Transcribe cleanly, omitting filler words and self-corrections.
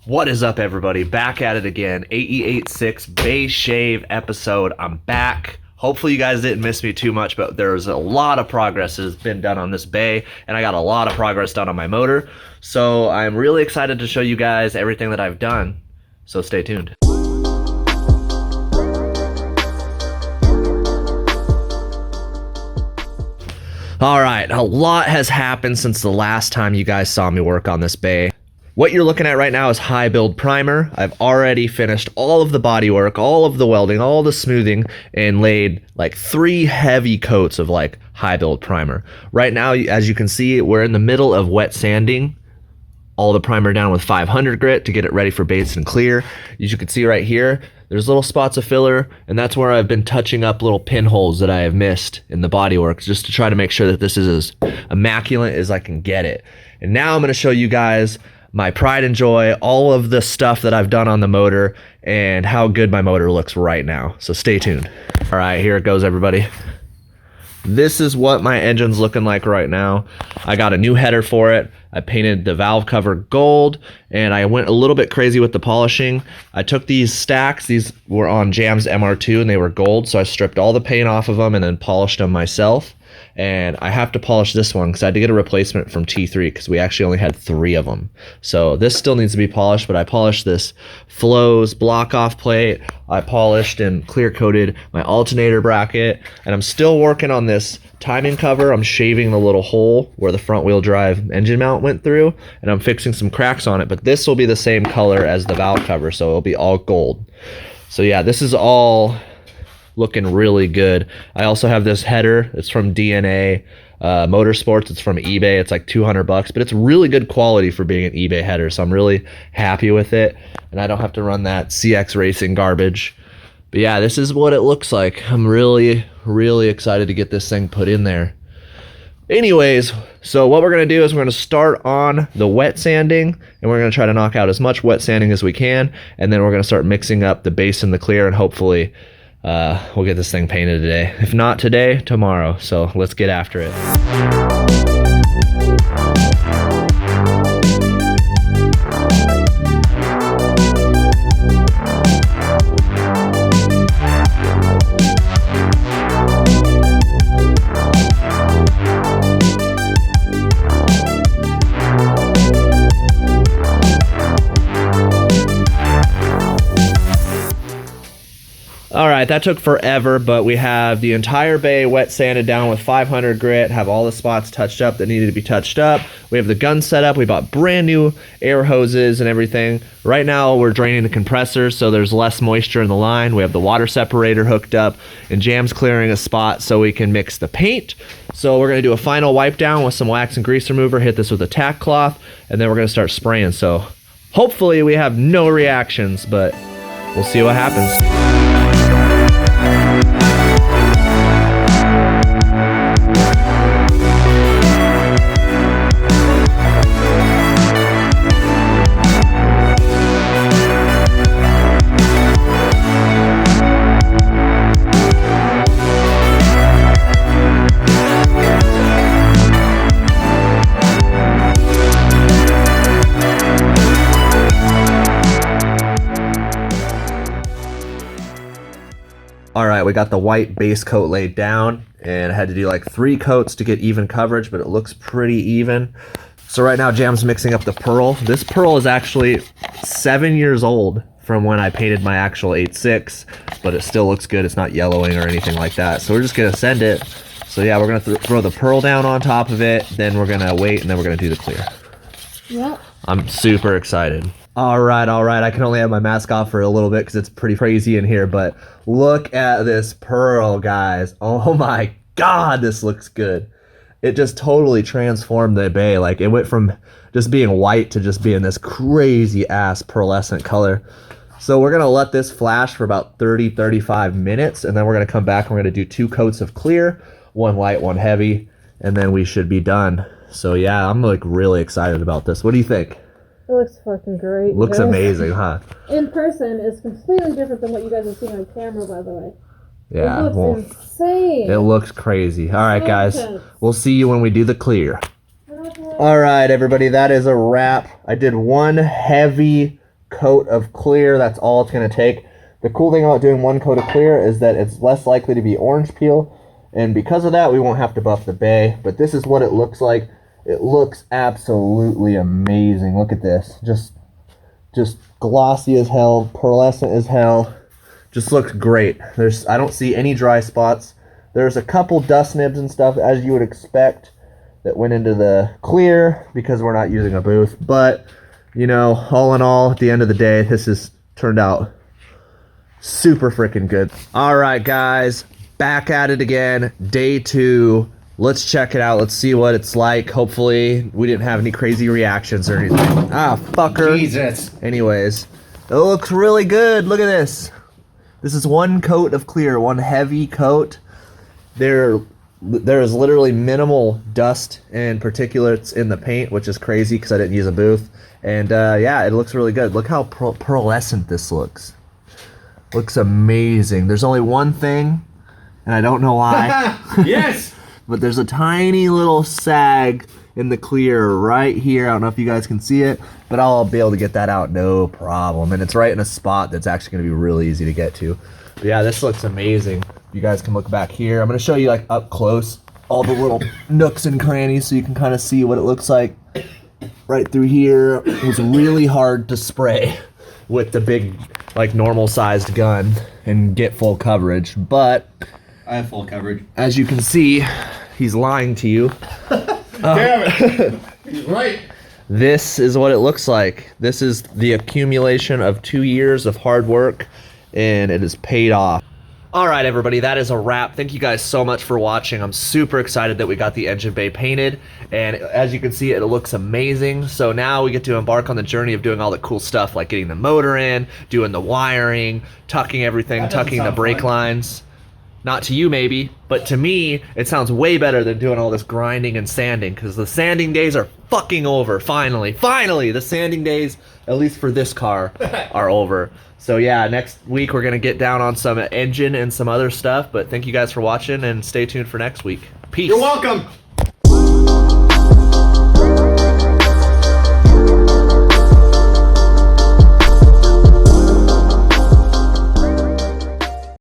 What is up, everybody? Back at it again. AE86 Bay Shave episode. I'm back. Hopefully you guys didn't miss me too much, but there's a lot of progress that has been done on this bay, and I got a lot of progress done on my motor. So I'm really excited to show you guys everything that I've done. So stay tuned. All right, a lot has happened since the last time you guys saw me work on this bay. What you're looking at right now is high build primer. I've already finished all of the body work, all of the welding, all the smoothing, and laid like 3 heavy coats of like high build primer. Right now, as you can see, we're in the middle of wet sanding all the primer down with 500 grit to get it ready for base and clear. As you can see right here, there's little spots of filler, and that's where I've been touching up little pinholes that I have missed in the bodywork, just to try to make sure that this is as immaculate as I can get it. And now I'm gonna show you guys my pride and joy, all of the stuff that I've done on the motor, and how good my motor looks right now. So stay tuned. All right, here it goes, everybody. This is what my engine's looking like right now. I got a new header for it. I painted the valve cover gold, and I went a little bit crazy with the polishing. I took these stacks, these were on Jam's MR2 and they were gold, so I stripped all the paint off of them and then polished them myself. And I have to polish this one because I had to get a replacement from T3 because we actually only had 3 of them. So this still needs to be polished, but I polished this Flows block off plate. I polished and clear coated my alternator bracket, and I'm still working on this timing cover. I'm shaving the little hole where the front wheel drive engine mount went through, and I'm fixing some cracks on it, but this will be the same color as the valve cover, so it'll be all gold. So yeah, this is all looking really good. I also have this header. It's from DNA Motorsports. It's from eBay. It's like $200, but it's really good quality for being an eBay header, so I'm really happy with it, and I don't have to run that CX Racing garbage. But yeah, this is what it looks like. I'm really excited to get this thing put in there. Anyways, so what we're going to do is we're going to start on the wet sanding, and we're going to try to knock out as much wet sanding as we can, and then we're going to start mixing up the base and the clear, and hopefully we'll get this thing painted today. If not today, tomorrow. So let's get after it. All right, that took forever, but we have the entire bay wet sanded down with 500 grit, have all the spots touched up that needed to be touched up. We have the gun set up. We bought brand new air hoses and everything. Right now, we're draining the compressor, so there's less moisture in the line. We have the water separator hooked up, and Jam's clearing a spot so we can mix the paint. So we're gonna do a final wipe down with some wax and grease remover, hit this with a tack cloth, and then we're gonna start spraying. So hopefully we have no reactions, but we'll see what happens. All right, we got the white base coat laid down, and I had to do like 3 coats to get even coverage, but it looks pretty even. So right now Jam's mixing up the pearl. This pearl is actually 7 years old from when I painted my actual 86, but it still looks good. It's not yellowing or anything like that. So we're just gonna send it. So yeah, we're gonna throw the pearl down on top of it, then we're gonna wait, and then we're gonna do the clear. Yep. I'm super excited. All right. I can only have my mask off for a little bit because it's pretty crazy in here, but look at this pearl, guys. Oh my God, this looks good. It just totally transformed the bay. Like, it went from just being white to just being this crazy ass pearlescent color. So we're gonna let this flash for about 30-35 minutes, and then we're gonna come back and we're gonna do 2 coats of clear, 1 light, 1 heavy, and then we should be done. So yeah, I'm like really excited about this. What do you think? It looks fucking great. Looks amazing, huh? In person, it's completely different than what you guys have seen on camera, by the way. Yeah. It looks insane. It looks crazy. All right, guys. Intense. We'll see you when we do the clear. All right, everybody. That is a wrap. I did one heavy coat of clear. That's all it's going to take. The cool thing about doing one coat of clear is that it's less likely to be orange peel, and because of that we won't have to buff the bay. But this is what it looks like. It looks absolutely amazing. Look at this. Just glossy as hell, pearlescent as hell. Just looks great. I don't see any dry spots. There's a couple dust nibs and stuff, as you would expect, that went into the clear because we're not using a booth. But, you know, all in all, at the end of the day, this has turned out super freaking good. All right, guys, back at it again. Day 2. Let's check it out. Let's see what it's like. Hopefully, we didn't have any crazy reactions or anything. Ah, fucker. Jesus. Anyways, it looks really good. Look at this. This is one coat of clear, one heavy coat. There is literally minimal dust and particulates in the paint, which is crazy because I didn't use a booth. And yeah, it looks really good. Look how pearlescent this looks. Looks amazing. There's only one thing, and I don't know why. Yes! But there's a tiny little sag in the clear right here. I don't know if you guys can see it, but I'll be able to get that out no problem. And it's right in a spot that's actually going to be really easy to get to. But yeah, this looks amazing. You guys can look back here. I'm going to show you like up close all the little nooks and crannies so you can kind of see what it looks like right through here. It was really hard to spray with the big, like normal sized gun and get full coverage, but I have full coverage. as you can see, he's lying to you. Damn it! He's right. This is what it looks like. This is the accumulation of 2 years of hard work, and it has paid off. All right, everybody, that is a wrap. Thank you guys so much for watching. I'm super excited that we got the engine bay painted, and as you can see, it looks amazing. So now we get to embark on the journey of doing all the cool stuff, like getting the motor in, doing the wiring, tucking everything, tucking the brake lines. Not to you maybe, but to me, it sounds way better than doing all this grinding and sanding, because the sanding days are fucking over, finally. Finally, the sanding days, at least for this car, are over. So yeah, next week we're gonna get down on some engine and some other stuff, but thank you guys for watching, and stay tuned for next week. Peace. You're welcome.